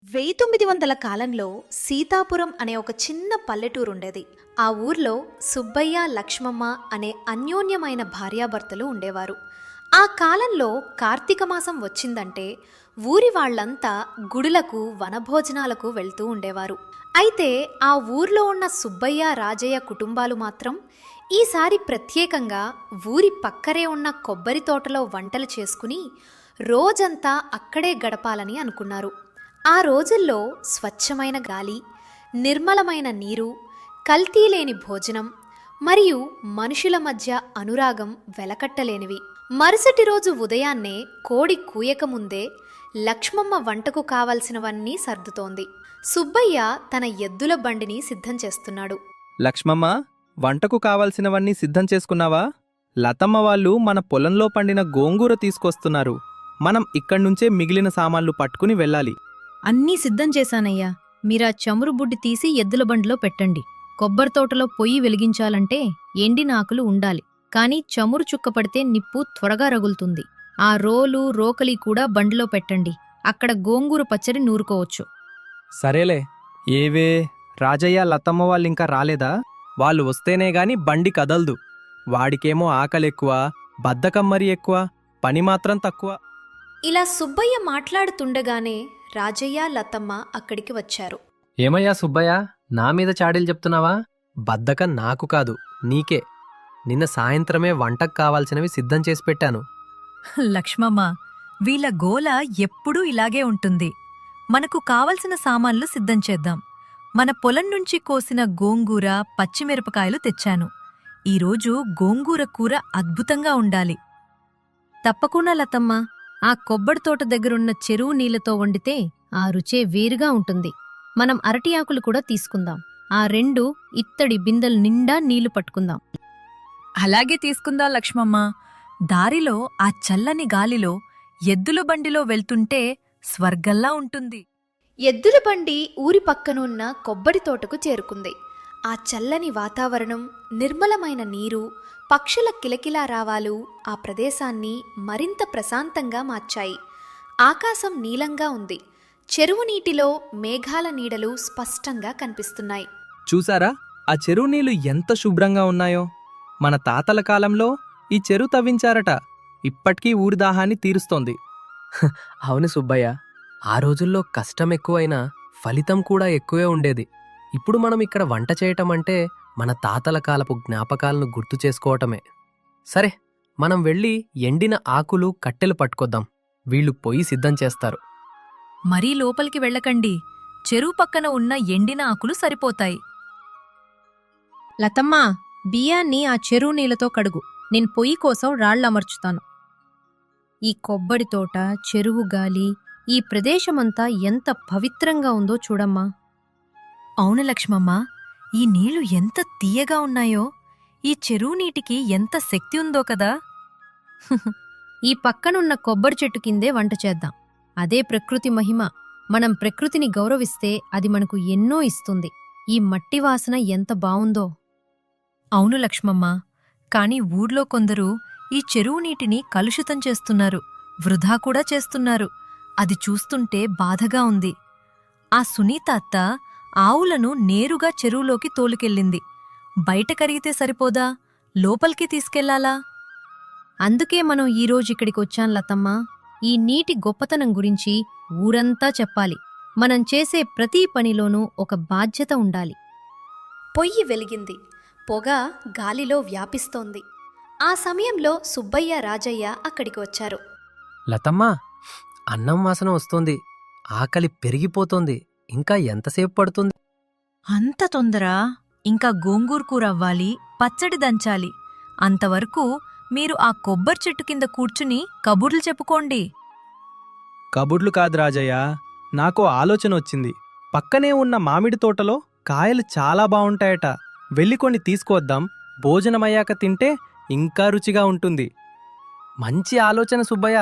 1900 కాలంలో సీతాపురం అనే ఒక చిన్న పల్లెటూరుండేది. ఆ ఊర్లో సుబ్బయ్య, లక్ష్మమ్మ అనే అన్యోన్యమైన భార్యాభర్తలు ఉండేవారు. ఆ కాలంలో కార్తీక మాసం వచ్చిందంటే ఊరి వాళ్ళంతా గుడులకు, వనభోజనాలకు వెళ్తూ ఉండేవారు. అయితే ఆ ఊర్లో ఉన్న సుబ్బయ్య, రాజయ్య కుటుంబాలు మాత్రం ఈసారి ప్రత్యేకంగా ఊరి పక్కరే ఉన్న కొబ్బరి తోటలో వంటలు చేసుకుని రోజంతా అక్కడే గడపాలని అనుకున్నారు. ఆ రోజుల్లో స్వచ్ఛమైన గాలి, నిర్మలమైన నీరు, కల్తీ లేని భోజనం మరియు మనుషుల మధ్య అనురాగం వెలకట్టలేనివి. మరుసటి రోజు ఉదయాన్నే కోడి కూయకముందే లక్ష్మమ్మ వంటకు కావలసినవన్నీ సర్దుతోంది. సుబ్బయ్య తన ఎద్దుల బండిని సిద్ధం చేస్తున్నాడు. లక్ష్మమ్మ, వంటకు కావాల్సినవన్నీ సిద్ధం చేసుకున్నావా? లతమ్మ వాళ్ళు మన పొలంలో పండిన గోంగూర తీసుకొస్తున్నారు. మనం ఇక్కడ్నుంచే మిగిలిన సామాన్లు పట్టుకుని వెళ్ళాలి. అన్నీ సిద్ధం చేశానయ్యా. మీరా చమురు బుడ్డి తీసి ఎద్దుల బండిలో పెట్టండి. కొబ్బరి తోటలో పొయ్యి వెలిగించాలంటే ఎండిన ఆకులు ఉండాలి. కాని చమురు చుక్కపడితే నిప్పు త్వరగా రగులుతుంది. ఆ రోలు, రోకలి కూడా బండిలో పెట్టండి. అక్కడ గోంగూర పచ్చడి నూరుకోవచ్చు. సరేలే. ఏవే, రాజయ్య, లతమ్మ వాళ్ళింకా రాలేదా? వాళ్ళు వస్తేనే గాని బండి కదల్దు. వాడికేమో ఆకలెక్కువ, బద్ధకం మరీ ఎక్కువ, పని మాత్రం తక్కువ. ఇలా సుబ్బయ్య మాట్లాడుతుండగానే రాజయ్య, లతమ్మ అక్కడికి వచ్చారు. ఏమయ్యా సుబ్బయ్య, నా మీద చాడీలు చెప్తున్నావా? బద్ధకం నాకు కాదు, నీకే. నిన్న సాయంత్రమే వంటకు కావాల్సినవి సిద్ధం చేసి పెట్టాను. లక్ష్మమ్మ, వీళ్ళ గోల ఎప్పుడూ ఇలాగే ఉంటుంది. మనకు కావలసిన సామాన్లు సిద్ధం చేద్దాం. మన పొలం నుంచి కోసిన గోంగూర, పచ్చిమిరపకాయలు తెచ్చాను. ఈరోజు గోంగూర కూర అద్భుతంగా ఉండాలి. తప్పకుండా లతమ్మ. ఆ కొబ్బరి తోట దగ్గరున్న చెరువు నీళ్లతో వండితే ఆ రుచే వేరుగా ఉంటుంది. మనం అరటి ఆకులు కూడా తీసుకుందాం. ఆ 2 ఇత్తడి బిందెల నిండా నీళ్లు పట్టుకుందాం. అలాగే తీసుకుందా లక్ష్మమ్మ. దారిలో ఆ చల్లని గాలిలో ఎద్దుల బండిలో వెళ్తుంటే స్వర్గంలా ఉంటుంది. ఎద్దుల బండి ఊరి పక్కనున్న కొబ్బరి తోటకు చేరుకుంది. ఆ చల్లని వాతావరణం, నిర్మలమైన నీరు, పక్షుల కిలకిలా రావాలు ఆ ప్రదేశాన్ని మరింత ప్రశాంతంగా మార్చాయి. ఆకాశం నీలంగా ఉంది. చెరువు నీటిలో మేఘాల నీడలు స్పష్టంగా కనిపిస్తున్నాయి. చూసారా, ఆ చెరువు నీళ్లు ఎంత శుభ్రంగా ఉన్నాయో! మన తాతల కాలంలో ఈ చెరువు తవ్వించారట. ఇప్పటికీ ఊరి దాహాన్ని తీరుస్తోంది. అవును సుబ్బయ్య, ఆ రోజుల్లో కష్టం ఎక్కువైనా ఫలితం కూడా ఎక్కువే ఉండేది. ఇప్పుడు మనం ఇక్కడ వంట చేయటం అంటే మన తాతల కాలపు జ్ఞాపకాలను గుర్తు చేసుకోవటమే. సరే, మనం వెళ్ళి ఎండిన ఆకులు, కట్టెలు పట్టుకొద్దాం. వీళ్ళు పొయ్యి సిద్ధం చేస్తారు. మరీ లోపలికి వెళ్ళకండి. చెరువు పక్కన ఉన్న ఎండిన ఆకులు సరిపోతాయి. లతమ్మ, బియ్యాన్ని ఆ చెరువు నీళ్లతో కడుగు. నేను పొయ్యి కోసం రాళ్లమర్చుతాను. ఈ కొబ్బరి తోట, చెరువు గాలి, ఈ ప్రదేశమంతా ఎంత పవిత్రంగా ఉందో చూడమ్మా. అవును లక్ష్మమ్మ, ఈ నీళ్లు ఎంత తీయగా ఉన్నాయో! ఈ చెరువు నీటికి ఎంత శక్తి ఉందో కదా! ఈ పక్కనున్న కొబ్బరి చెట్టు కిందే వంట చేద్దాం. అదే ప్రకృతి మహిమ. మనం ప్రకృతిని గౌరవిస్తే అది మనకు ఎన్నో ఇస్తుంది. ఈ మట్టి వాసన ఎంత బావుందో! అవును లక్ష్మమ్మ, కాని ఊర్లో కొందరు ఈ చెరువు నీటిని కలుషితం చేస్తున్నారు, వృధా కూడా చేస్తున్నారు. అది చూస్తుంటే బాధగా ఉంది. ఆ సునీత అత్త ఆవులను నేరుగా చెరువులోకి తోలుకెళ్ళింది. బయట కరిగితే సరిపోదా, లోపలికి తీసుకెళ్లాలా? అందుకే మనం ఈరోజు ఇక్కడికొచ్చాం లతమ్మ. ఈ నీటి గొప్పతనం గురించి ఊరంతా చెప్పాలి. మనం చేసే ప్రతి పనిలోనూ ఒక బాధ్యత ఉండాలి. పొయ్యి వెలిగింది. పొగ గాలిలో వ్యాపిస్తోంది. ఆ సమయంలో సుబ్బయ్య, రాజయ్య అక్కడికి వచ్చారు. లతమ్మ, అన్నం వాసన వస్తోంది. ఆకలి పెరిగిపోతోంది. ఇంకా ఎంతసేపు పడుతుంది? అంత తొందర? ఇంకా గోంగూర కూర అవ్వాలి, పచ్చడి దంచాలి. అంతవరకు మీరు ఆ కొబ్బరి చెట్టు కింద కూర్చుని కబుర్లు చెప్పుకోండి. కబుర్లు కాదు రాజయ్య, నాకో ఆలోచన వచ్చింది. పక్కనే ఉన్న మామిడి తోటలో కాయలు చాలా బావుంటాయట. వెళ్ళి కొన్ని తీసుకొద్దాం. భోజనమయ్యాక తింటే ఇంకా రుచిగా ఉంటుంది. మంచి ఆలోచన సుబ్బయ్య.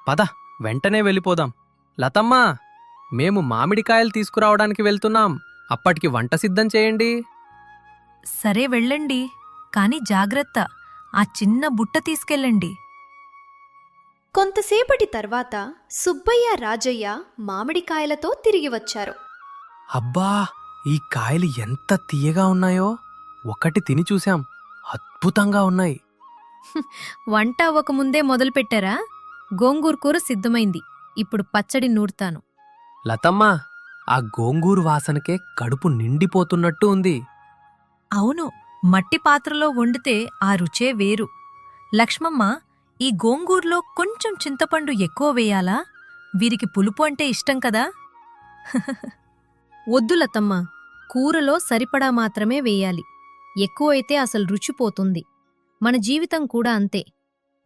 పద, వెంటనే వెళ్ళిపోదాం. లతమ్మా, మేము మామిడికాయలు తీసుకురావడానికి వెళ్తున్నాం. అప్పటికి వంట సిద్ధం చేయండి. సరే వెళ్ళండి, కాని జాగ్రత్త. ఆ చిన్న బుట్ట తీసుకెళ్ళండి. కొంతసేపటి తర్వాత సుబ్బయ్య రాజయ్య మామిడికాయలతో తిరిగి వచ్చారు. అబ్బా, ఈ కాయలు ఎంత తీయగా ఉన్నాయో! ఒకటి తిని చూశాం, అద్భుతంగా ఉన్నాయి. వంట అవ్వకముందే మొదలుపెట్టారా? గోంగూర కూర సిద్ధమైంది. ఇప్పుడు పచ్చడి నూరుతాను. లతమ్మ, ఆ గోంగూరు వాసనకే కడుపు నిండిపోతున్నట్టు ఉంది. అవును, మట్టి పాత్రలో వండితే ఆ రుచే వేరు. లక్ష్మమ్మ, ఈ గోంగూరలో కొంచెం చింతపండు ఎక్కువ వేయాలా? వీరికి పులుపు అంటే ఇష్టం కదా. వద్దు లతమ్మ, కూరలో సరిపడా మాత్రమే వేయాలి. ఎక్కువైతే అసలు రుచిపోతుంది. మన జీవితం కూడా అంతే.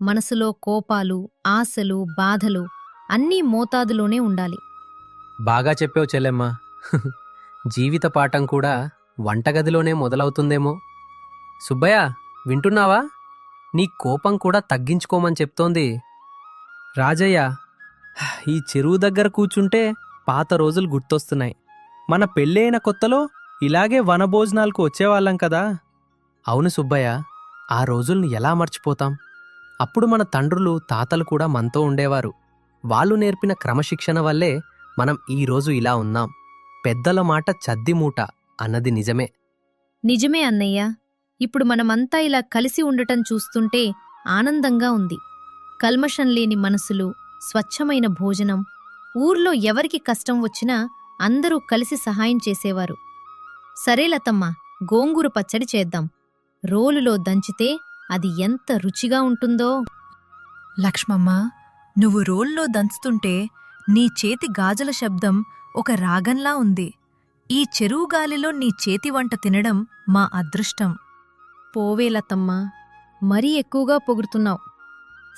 మనసులో కోపాలు, ఆశలు, బాధలు అన్నీ మోతాదులోనే ఉండాలి. బాగా చెప్పావు చెల్లెమ్మ. జీవిత పాఠం కూడా వంటగదిలోనే మొదలవుతుందేమో. సుబ్బయ్య, వింటున్నావా? నీ కోపం కూడా తగ్గించుకోమని చెప్తోంది. రాజయ్య, ఈ చెరువు దగ్గర కూర్చుంటే పాత రోజులు గుర్తొస్తున్నాయి. మన పెళ్ళైన కొత్తలో ఇలాగే వనభోజనాలకు వచ్చేవాళ్ళం కదా. అవును సుబ్బయ్య, ఆ రోజుల్ని ఎలా మర్చిపోతాం? అప్పుడు మన తండ్రులు, తాతలు కూడా మనతో ఉండేవారు. వాళ్ళు నేర్పిన క్రమశిక్షణ వల్లే మనం ఈరోజు ఇలా ఉన్నాం. పెద్దల మాట చద్దిమూట అన్నది నిజమే. నిజమే అన్నయ్య. ఇప్పుడు మనమంతా ఇలా కలిసి ఉండటం చూస్తుంటే ఆనందంగా ఉంది. కల్మషం లేని మనసులు, స్వచ్ఛమైన భోజనం. ఊర్లో ఎవరికి కష్టం వచ్చినా అందరూ కలిసి సహాయం చేసేవారు. సరే లతమ్మ, గోంగూర పచ్చడి చేద్దాం. రోలులో దంచితే అది ఎంత రుచిగా ఉంటుందో. లక్ష్మమ్మ, నువ్వు రోల్లో దంచుతుంటే నీ చేతి గాజుల శబ్దం ఒక రాగంలా ఉంది. ఈ చెరువు గాలిలో నీ చేతి వంట తినడం మా అదృష్టం. పోవే లతమ్మ, మరీ ఎక్కువగా పొగుడుతున్నావు.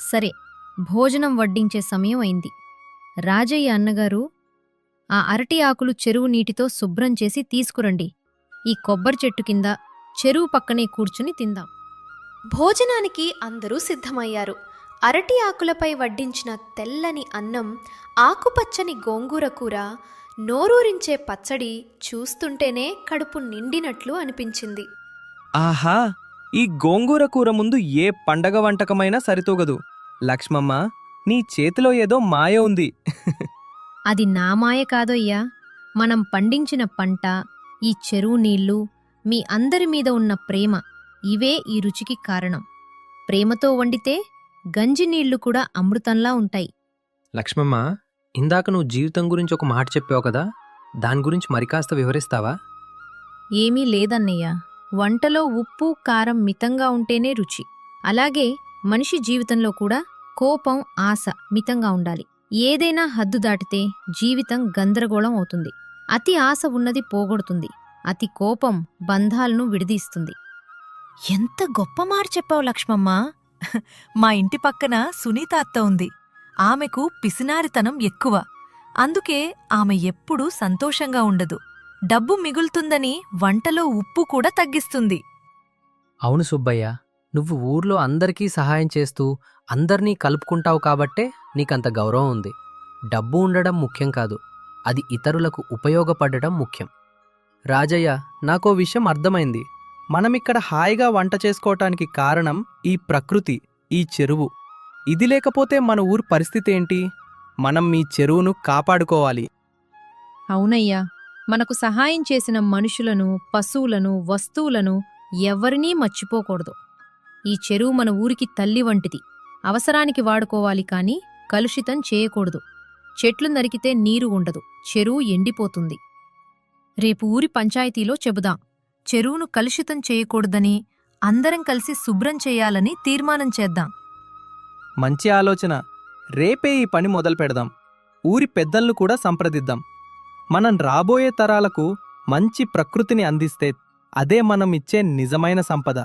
సరే, భోజనం వడ్డించే సమయం అయింది. రాజయ్య అన్నగారు, ఆ అరటి ఆకులు చెరువు నీటితో శుభ్రం చేసి తీసుకురండి. ఈ కొబ్బరి చెట్టు కింద చెరువు పక్కనే కూర్చుని తిందాం. భోజనానికి అందరూ సిద్ధమయ్యారు. అరటి ఆకులపై వడ్డించిన తెల్లని అన్నం, ఆకుపచ్చని గోంగూర కూర, నోరూరించే పచ్చడి చూస్తుంటేనే కడుపు నిండినట్లు అనిపించింది. ఆహా, ఈ గోంగూర కూర ముందు ఏ పండగ వంటకమైనా సరితూగదు. లక్ష్మమ్మ, నీ చేతిలో ఏదో మాయ ఉంది. అది నా మాయ కాదోయ్యా. మనం పండించిన పంట, ఈ చెరువు నీళ్లు, మీ అందరి మీద ఉన్న ప్రేమ, ఇవే ఈ రుచికి కారణం. ప్రేమతో వండితే గంజి నీళ్లు కూడా అమృతంలా ఉంటాయి. లక్ష్మమ్మ, ఇందాక నువ్వు జీవితం గురించి ఒక మాట చెప్పావు కదా, దాని గురించి మరికాస్త వివరిస్తావా? ఏమీ లేదన్నయ్య. వంటలో ఉప్పు, కారం మితంగా ఉంటేనే రుచి. అలాగే మనిషి జీవితంలో కూడా కోపం, ఆశ మితంగా ఉండాలి. ఏదైనా హద్దు దాటితే జీవితం గందరగోళం అవుతుంది. అతి ఆశ ఉన్నది పోగొడుతుంది. అతి కోపం బంధాలను విడదీస్తుంది. ఎంత గొప్ప మాట చెప్పావు లక్ష్మమ్మ. మా ఇంటి పక్కన సునీత అత్త ఉంది. ఆమెకు పిసినారితనం ఎక్కువ. అందుకే ఆమె ఎప్పుడూ సంతోషంగా ఉండదు. డబ్బు మిగులుతుందని వంటలో ఉప్పు కూడా తగ్గిస్తుంది. అవును సుబ్బయ్య, నువ్వు ఊర్లో అందరికీ సహాయం చేస్తూ అందర్నీ కలుపుకుంటావు కాబట్టే నీకంత గౌరవం ఉంది. డబ్బు ఉండడం ముఖ్యం కాదు, అది ఇతరులకు ఉపయోగపడడం ముఖ్యం. రాజయ్య, నాకో విషయం అర్థమైంది. మనమిక్కడ హాయిగా వంట చేసుకోవటానికి కారణం ఈ ప్రకృతి, ఈ చెరువు. ఇది లేకపోతే మన ఊరు పరిస్థితి ఏంటి? మనం ఈ చెరువును కాపాడుకోవాలి. అవునయ్యా, మనకు సహాయం చేసిన మనుషులను, పశువులను, వస్తువులను ఎవరినీ మర్చిపోకూడదు. ఈ చెరువు మన ఊరికి తల్లి వంటిది. అవసరానికి వాడుకోవాలి కాని కలుషితం చేయకూడదు. చెట్లు నరికితే నీరు ఉండదు, చెరువు ఎండిపోతుంది. రేపు ఊరి పంచాయతీలో చెబుదాం. చెరువును కలుషితం చేయకూడదని, అందరం కలిసి శుభ్రం చేయాలని తీర్మానం చేద్దాం. మంచి ఆలోచన. రేపే ఈ పని మొదలు పెడదాం. ఊరి పెద్దలను కూడా సంప్రదిద్దాం. మనం రాబోయే తరాలకు మంచి ప్రకృతిని అందిస్తే అదే మనం ఇచ్చే నిజమైన సంపద.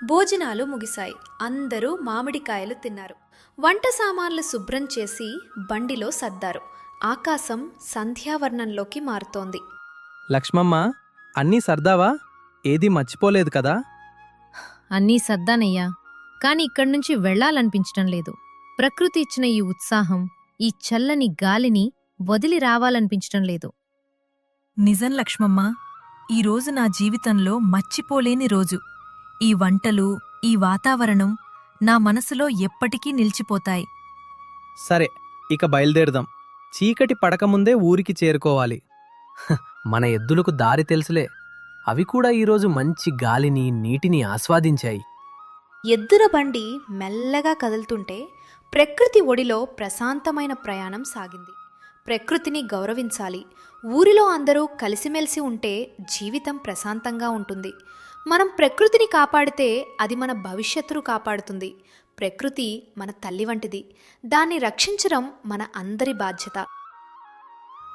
భోజనాలు ముగిశాయి. అందరూ మామిడికాయలు తిన్నారు. వంట సామాన్లు శుభ్రం చేసి బండిలో సర్దారు. ఆకాశం సంధ్యావర్ణంలోకి మారుతోంది. లక్ష్మమ్మ, అన్నీ సర్దావా? ఏదీ మర్చిపోలేదు కదా? అన్నీ సర్దానయ్యా, కాని ఇక్కడ్నుంచి వెళ్లాలనిపించటం లేదు. ప్రకృతి ఇచ్చిన ఈ ఉత్సాహం, ఈ చల్లని గాలిని వదిలి రావాలనిపించటం లేదు. నిజం లక్ష్మమ్మ, ఈరోజు నా జీవితంలో మర్చిపోలేని రోజు. ఈ వంటలు, ఈ వాతావరణం నా మనసులో ఎప్పటికీ నిలిచిపోతాయి. సరే, ఇక బయలుదేరదాం. చీకటి పడకముందే ఊరికి చేరుకోవాలి. మన ఎద్దులకు దారి తెలుసులే. అవి కూడా ఈరోజు మంచి గాలిని నీటిని ఆస్వాదించాయి. ఎద్దుల బండి మెల్లగా కదులుతుంటే ప్రకృతి ఒడిలో ప్రశాంతమైన ప్రయాణం సాగింది. ప్రకృతిని గౌరవించాలి. ఊరిలో అందరూ కలిసిమెలిసి ఉంటే జీవితం ప్రశాంతంగా ఉంటుంది. మనం ప్రకృతిని కాపాడితే అది మన భవిష్యత్తును కాపాడుతుంది. ప్రకృతి మన తల్లి వంటిది. దాన్ని రక్షించడం మన అందరి బాధ్యత.